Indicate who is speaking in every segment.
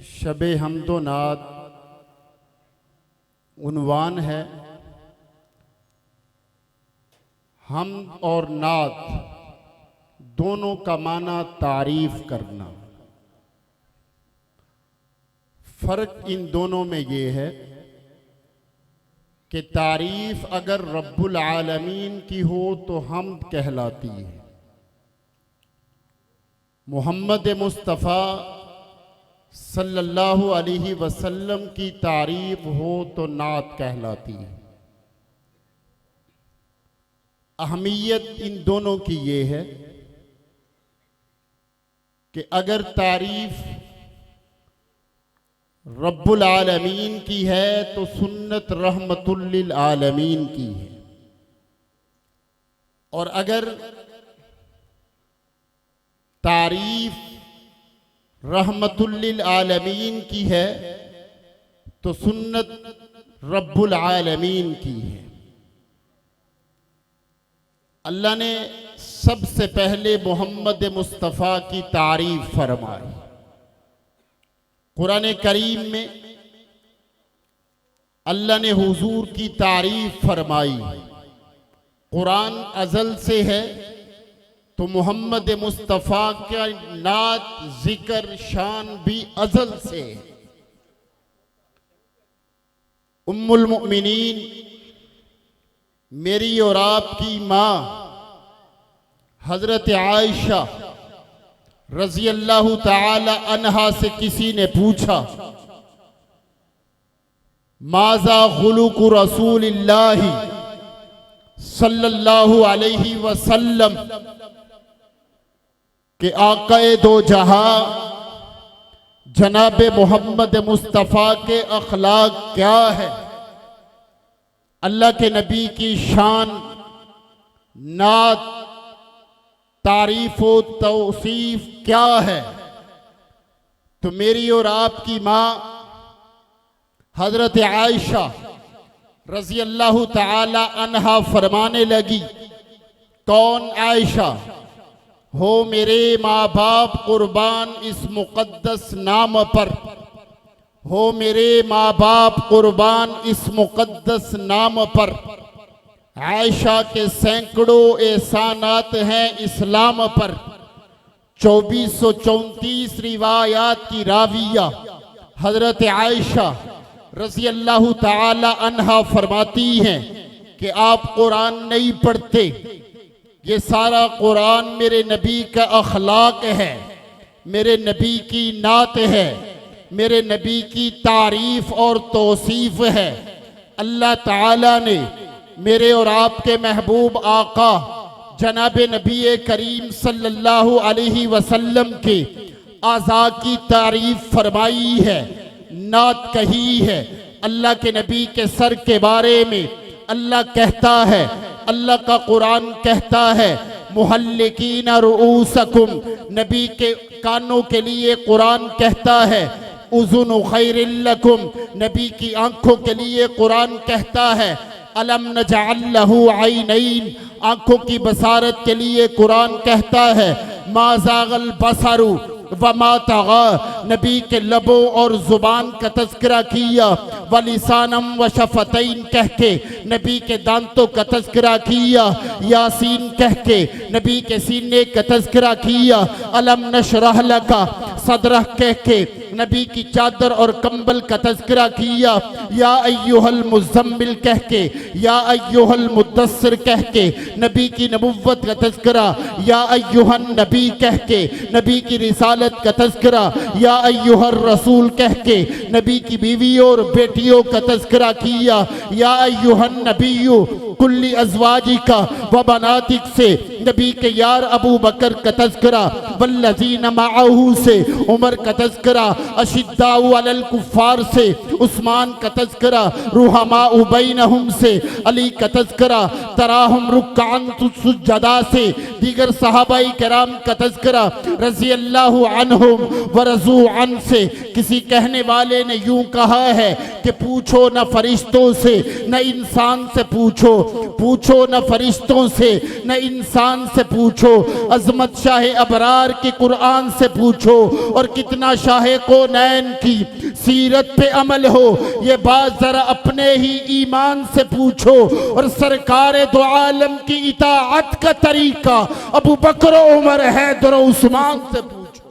Speaker 1: شب حمد و نعت عنوان ہے حمد اور نعت دونوں کا معنی تعریف کرنا۔ فرق ان دونوں میں یہ ہے کہ تعریف اگر رب العالمین کی ہو تو حمد کہلاتی ہے، محمد مصطفیٰ صلی اللہ علیہ وسلم کی تعریف ہو تو نعت کہلاتی ہے۔ اہمیت ان دونوں کی یہ ہے کہ اگر تعریف رب العالمین کی ہے تو سنت رحمت للعالمین کی ہے، اور اگر تعریف رحمت للعالمین کی ہے تو سنت رب العالمین کی ہے۔ اللہ نے سب سے پہلے محمد مصطفیٰ کی تعریف فرمائی۔ قرآن کریم میں اللہ نے حضور کی تعریف فرمائی۔ قرآن ازل سے ہے تو محمد مصطفیٰ کا نعت ذکر شان بھی ازل سے ہے۔ ام المؤمنین میری اور آپ کی ماں حضرت عائشہ رضی اللہ تعالی عنہا سے کسی نے پوچھا ماذا خلق رسول اللہ صلی اللہ علیہ وسلم، کہ آقا دو جہاں جناب محمد مصطفیٰ کے اخلاق کیا ہے، اللہ کے نبی کی شان، نعت، تعریف و توصیف کیا ہے؟ تو میری اور آپ کی ماں حضرت عائشہ رضی اللہ تعالی عنہا فرمانے لگی، کون عائشہ؟ ہو میرے ماں باپ قربان اس مقدس نام پر، ہو میرے ماں باپ قربان اس مقدس نام پر۔ عائشہ کے سینکڑوں احسانات ہیں اسلام پر، 2434 روایات کی راویہ حضرت عائشہ رضی اللہ تعالی عنہا فرماتی ہیں کہ آپ قرآن نہیں پڑھتے، یہ سارا قرآن میرے نبی کا اخلاق ہے، میرے نبی کی نعت ہے، میرے نبی کی تعریف اور توصیف ہے۔ اللہ تعالیٰ نے میرے اور آپ کے محبوب آقا جناب نبی کریم صلی اللہ علیہ وسلم کے اعضاء کی تعریف فرمائی ہے، نعت کہی ہے۔ اللہ کے نبی کے سر کے بارے میں اللہ کہتا ہے، اللہ کا قرآن کہتا ہے محلقین رؤوسکم، نبی کے کانوں کے لیے قرآن کہتا ہے اذن خیر لکم، نبی کی آنکھوں کے لیے قرآن کہتا ہے الم نجعل لہ عینین، آنکھوں کی بصارت کے لیے قرآن کہتا ہے ما زاغ البصر وما طغى، نبی کے لبوں اور زبان کا تذکرہ کیا، وَلِسَانًا وَشَفَتَيْن کہہ کے نبی کے دانتوں کا تذکرہ کیا، یاسین کہہ کے نبی کے سینے کا تذکرہ کیا، الم نشرح لک صدرہ کہہ کے نبی کی چادر اور کمبل کا تذکرہ کیا، یا ایہا المزمل کہہ کے، یا ایہا المدثر کہہ کے نبی کی نبوت کا تذکرہ، یا ایہا النبی کہہ کے نبی کی رسالت کا تذکرہ، یا ایہا الرسول کہہ کے نبی کی بیویوں اور بیٹیوں کا تذکرہ کیا، یا ایہا النبی کل ازواجک و بناتک سے نبی کے یار ابو بکر کا تذکرہ، والذین معہ سے عمر کا تذکرہ، اشداء علی الکفار سے عثمان کا تذکرہ، رحماء بینہم سے علی کا تذکرہ، تراہم رکعا سجدا سے دیگر صحابہ کرام کا تذکرہ، رضی اللہ عنہم ورضوا عنہ سے۔ کسی کہنے والے نے یوں کہا ہے کہ پوچھو نہ فرشتوں سے نہ انسان سے، پوچھو نہ فرشتوں سے نہ انسان سے پوچھو، عظمت شاہ ابرار کی قرآن سے پوچھو، اور کتنا شاہ کونین کی سیرت پہ عمل ہو، یہ بات ذرا اپنے ہی ایمان سے پوچھو، اور سرکار دو عالم کی اطاعت کا طریقہ ابو بکر و عمر حیدر و عثمان سے پوچھو۔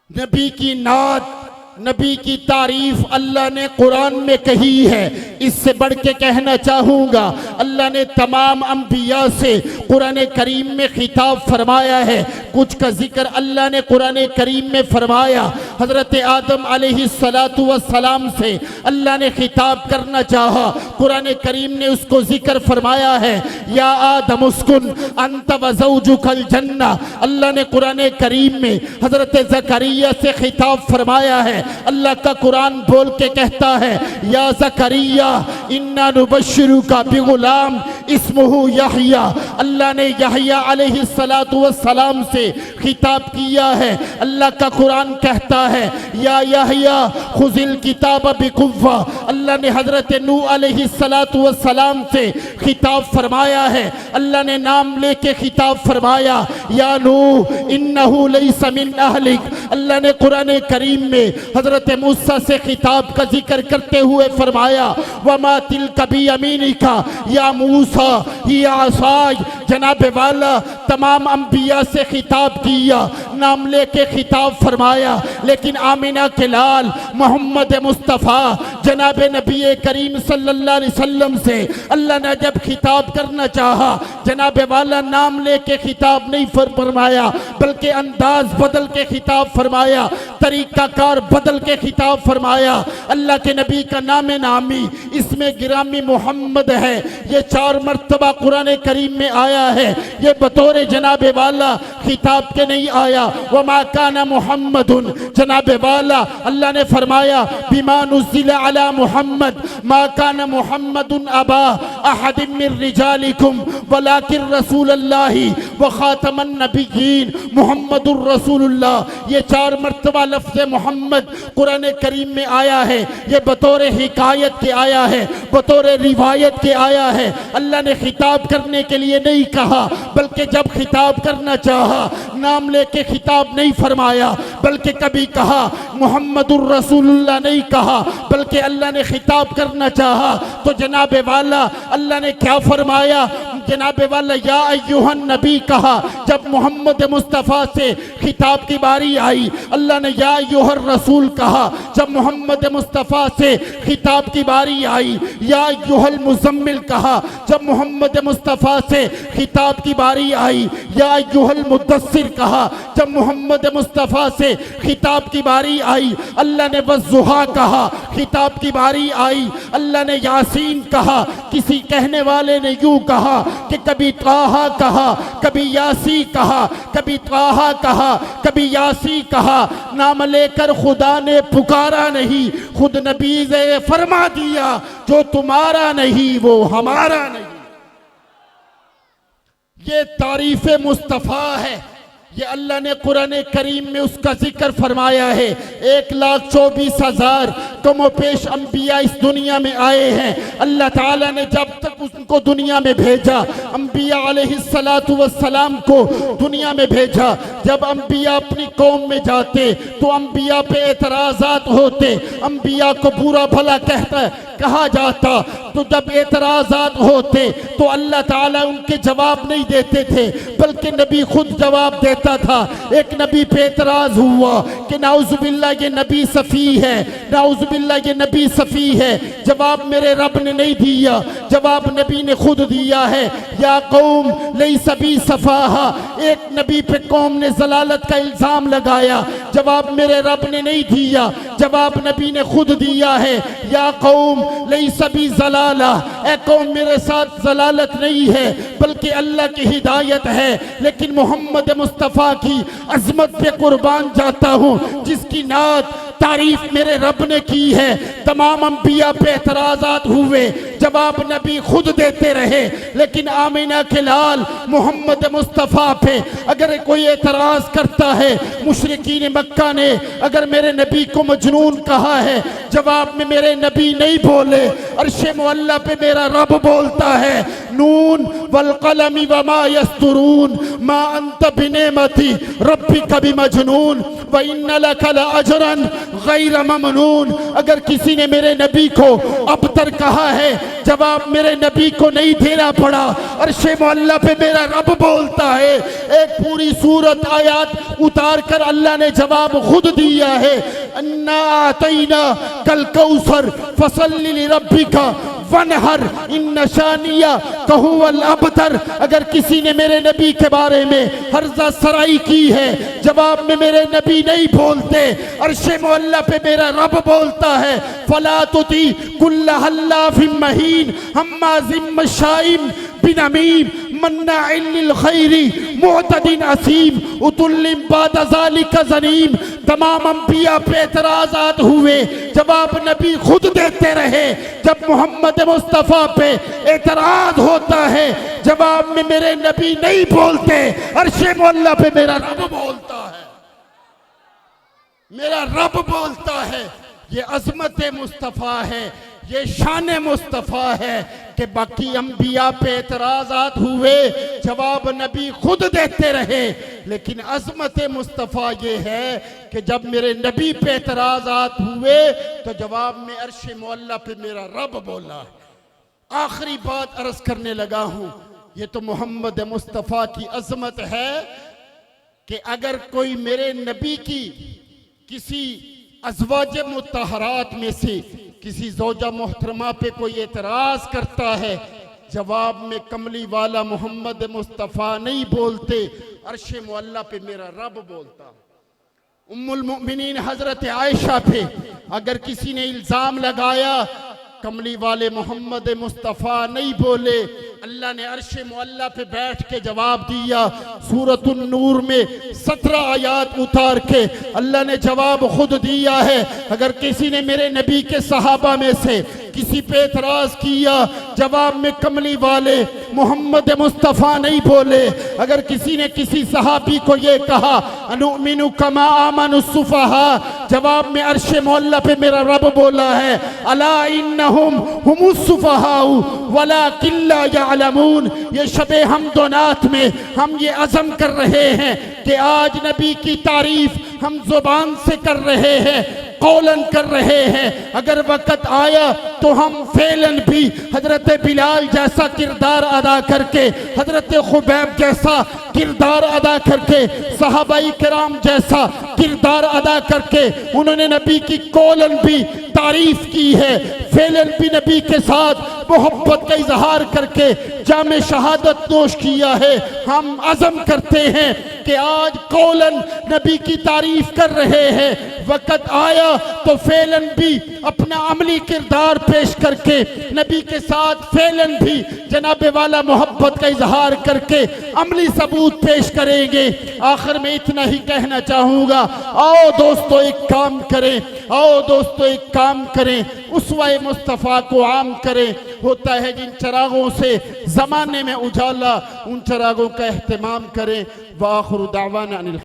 Speaker 1: نبی کی نعت، نبی کی تعریف اللہ نے قرآن میں کہی ہے۔ اس سے بڑھ کے کہنا چاہوں گا، اللہ نے تمام انبیاء سے قرآن کریم میں خطاب فرمایا ہے۔ کچھ کا ذکر اللہ نے قرآن کریم میں فرمایا۔ حضرت آدم علیہ السلام سے اللہ نے خطاب کرنا چاہا، قرآن کریم نے اس کو ذکر فرمایا ہے، یا آدم اسکن انت و زوجک الجنہ۔ اللہ نے قرآن کریم میں حضرت زکریا سے خطاب فرمایا ہے۔ اللہ کا قرآن بول کے کہتا ہے، یا زکریا انا نبشرک بغلام اسمہ یحییٰ۔ اللہ نے یحییٰ علیہ السلام سے خطاب کیا ہے۔ اللہ کا قرآن کہتا ہے، یا یحییٰ خذ الکتاب بقوہ۔ اللہ نے حضرت نوح علیہ السلام سے خطاب فرمایا ہے۔ اللہ نے نام لے کے خطاب فرمایا، یا نوح انہ لیس من اہلک۔ اللہ نے قرآن کریم میں حضرت موسیٰ سے خطاب کا ذکر کرتے ہوئے فرمایا، وما تلک بیمینک یا موسیٰ ہی عصای۔ جناب والا تمام انبیاء سے خطاب کیا، نام لے کے خطاب فرمایا، لیکن آمنہ کے لال محمد مصطفیٰ جناب نبی کریم صلی اللہ علیہ وسلم سے اللہ نے جب خطاب کرنا چاہا، جناب والا نام لے کے خطاب نہیں فرمایا، بلکہ انداز بدل کے خطاب فرمایا، طریقہ کار بدل کے خطاب فرمایا۔ اللہ کے نبی کا نام نامی اس میں گرامی محمد ہے، یہ 4 مرتبہ قرآن کریم میں آیا ہے۔ یہ بطور جناب والا خطاب کے نہیں آیا، وما کان محمد جناب والا اللہ نے فرمایا، بما نزل علی محمد ما کان محمد ابا احد من رجالکم ولکن رسول اللہ وخاتم النبیین محمد الرسول اللہ۔ یہ 4 مرتبہ لفظ محمد قرآن کریم میں آیا ہے۔ یہ بطور حکایت کے آیا ہے، بطور روایت کے آیا ہے۔ اللہ نے خطاب کرنے کے لیے نہیں کہا، بلکہ جب خطاب کرنا چاہا نام لے کے خطاب نہیں فرمایا، بلکہ کبھی کہا محمد الرسول اللہ نہیں کہا، بلکہ اللہ نے خطاب کرنا چاہا تو جناب والا اللہ نے کیا فرمایا؟ جناب والا یا ایوہ النبی کہا۔ جب محمد مصطفیٰ سے خطاب کی باری آئی، اللہ نے یا ایوہ الرسول کہا۔ جب محمد مصطفیٰ سے خطاب کی باری آئی، یا ایوہ المزمل کہا۔ جب محمد مصطفیٰ سے خطاب کی باری آئی، یا ایوہ المدثر کہا۔ جب محمد مصطفیٰ سے خطاب کی باری آئی، اللہ نے والضحیٰ کہا۔ خطاب کی باری آئی، اللہ نے یاسین کہا۔ کسی کہنے والے نے یوں کہا کہ کبھی طٰہٰ کہا، کبھی یاسی کہا، کبھی طٰہٰ کہا، کبھی یاسی کہا۔ نام لے کر خدا نے پکارا نہیں، خود نبی نے فرما دیا، جو تمہارا نہیں وہ ہمارا نہیں۔ یہ تعریف مصطفیٰ ہے۔ یہ اللہ نے قرآن کریم میں اس کا ذکر فرمایا ہے۔ 1,24,000 کم و پیش انبیاء اس دنیا میں آئے ہیں۔ اللہ تعالیٰ نے جب تک ان کو دنیا میں بھیجا، انبیاء علیہ السلام کو دنیا میں بھیجا۔ جب انبیاء اپنی قوم میں جاتے تو انبیاء پہ اعتراضات ہوتے، انبیاء کو برا بھلا کہا جاتا۔ تو جب اعتراضات ہوتے تو اللہ تعالیٰ ان کے جواب نہیں دیتے تھے، بلکہ نبی خود جواب دیتا تھا۔ ایک نبی پہ اعتراض ہوا کہ نعوذ باللہ یہ نبی صفی ہے، نعوذ باللہ یہ نبی صفی ہے۔ جواب میرے رب نے نہیں دیا، جواب نبی نے خود دیا ہے، یا قوم لیس بی صفاہا۔ ایک نبی پہ قوم نے ضلالت کا الزام لگایا، جواب میرے رب نے نہیں دیا، جواب نبی نے خود دیا ہے، یا قوم لیس بی ضلالہ۔ اے قوم میرے ساتھ ضلالت نہیں ہے بلکہ اللہ کی ہدایت ہے۔ لیکن محمد مصطفیٰ کی عظمت پہ قربان جاتا ہوں، جس کی نعت تعریف میرے رب نے کی ہے۔ تمام انبیاء پہ اعتراضات ہوئے، جواب نبی خود دیتے رہے، لیکن آمینہ کے لال محمد مصطفیٰ پہ اگر کوئی اعتراض کرتا ہے، مشرکین مکہ نے اگر میرے نبی کو مجنون کہا ہے، جواب میں میرے نبی نہیں بولے، عرش معلیٰ پہ میرا رب بولتا ہے، نون والقلم وما یسطرون ما انت بنعمتی ربک بمجنون وَإِنَّ لَكَ لَأَجْرًا غَيْرَ مَمْنُونَ۔ اگر کسی نے میرے نبی کو ابتر کہا ہے، جواب میرے نبی کو نہیں دینا پڑا، عرش معلیٰ پہ میرا رب بولتا ہے۔ ایک پوری سورت آیات اتار کر اللہ نے جواب خود دیا ہے، اِنَّا أَعْطَيْنَاكَ الْكَوْثَرَ فَصَلِّ لِرَبِّكَ وَانْحَرْ إِنَّ شَانِئَكَ هُوَ الْأَبْتَرُ۔ اگر کسی نے میرے نبی کے بارے میں ہرزہ سرائی کی ہے، جواب میں میرے نبی نہیں بولتے، عرش معلیٰ پہ میرا رب بولتا ہے، فَلَا تُطِعْ كُلَّ حَلَّافٍ مَّهِینٍ ہَمَّازٍ مَّشَّاءٍ بِنَمِیمٍ مَّنَّاعٍ لِّلْخَیْرِ مُعْتَدٍ أَثِیمٍ عُتُلٍّ بَعْدَ ذَلِکَ زَنِیمٍ۔ تمام انبیاء پہ اعتراضات ہوئے، جواب نبی خود دیتے رہے۔ جب محمد مصطفیٰ پہ اعتراض ہوتا ہے، جواب میں میرے نبی نہیں بولتے، عرش معلیٰ پہ میرا رب بولتا ہے، میرا رب بولتا ہے۔ یہ عظمت مصطفیٰ ہے، یہ شان مصطفیٰ ہے کہ باقی انبیاء پہ اعتراضات ہوئے، جواب نبی خود دیتے رہے، لیکن عظمت مصطفیٰ یہ ہے کہ جب میرے نبی پہ اعتراضات ہوئے تو جواب میں عرش معلیٰ پہ میرا رب بولا۔ آخری بات عرض کرنے لگا ہوں، یہ تو محمد مصطفیٰ کی عظمت ہے کہ اگر کوئی میرے نبی کی کسی ازواج مطہرات میں سے کسی زوجہ محترمہ پہ کوئی اعتراض کرتا ہے، جواب میں کملی والا محمد مصطفیٰ نہیں بولتے، عرش معلیٰ پہ میرا رب بولتا۔ ام المؤمنین حضرت عائشہ پہ اگر کسی نے الزام لگایا، کملی والے محمد مصطفیٰ نہیں بولے، اللہ نے عرش معلیٰ پہ بیٹھ کے جواب دیا۔ سورۃ النور میں 17 آیات اتار کے اللہ نے جواب خود دیا ہے۔ اگر کسی نے میرے نبی کے صحابہ میں سے کسی پہ اعتراض کیا، جواب میں کملی والے محمد مصطفیٰ نہیں بولے۔ اگر کسی نے کسی صحابی کو یہ کہا انؤمن کما آمن السفہاء، جواب میں عرش معلیٰ پہ میرا رب بولا ہے، الا انہم ہم السفہاء ولکن لا یعلمون۔ یہ شب حمد و نعت میں ہم یہ عزم کر رہے ہیں کہ آج نبی کی تعریف ہم زبان سے کر رہے ہیں، قولن کر رہے ہیں، اگر وقت آیا تو ہم فعلاً بھی حضرت بلال جیسا کردار ادا کر کے، حضرت خبیب جیسا کردار ادا کر کے، صحابہ کرام جیسا کردار ادا کر کے انہوں نے نبی کی قولن بھی تعریف کی ہے، فعلاً بھی نبی کے ساتھ محبت کا اظہار کر کے جام شہادت نوش کیا ہے۔ ہم عزم کرتے ہیں کہ آج قولن نبی کی تعریف کر رہے ہیں، وقت آیا تو فعلاً بھی اپنا عملی کردار پیش کر کے نبی کے ساتھ فعلاً بھی جناب والا محبت کا اظہار کر کے عملی ثبوت پیش کریں گے۔ آخر میں اتنا ہی کہنا چاہوں گا، آؤ دوستو ایک کام کریں، آؤ دوستو ایک کام کریں، اسوہ مصطفیٰ کو عام کریں۔ ہوتا ہے جن چراغوں سے زمانے میں اجالا، ان چراغوں کا اہتمام کریں۔ وآخر دعوانا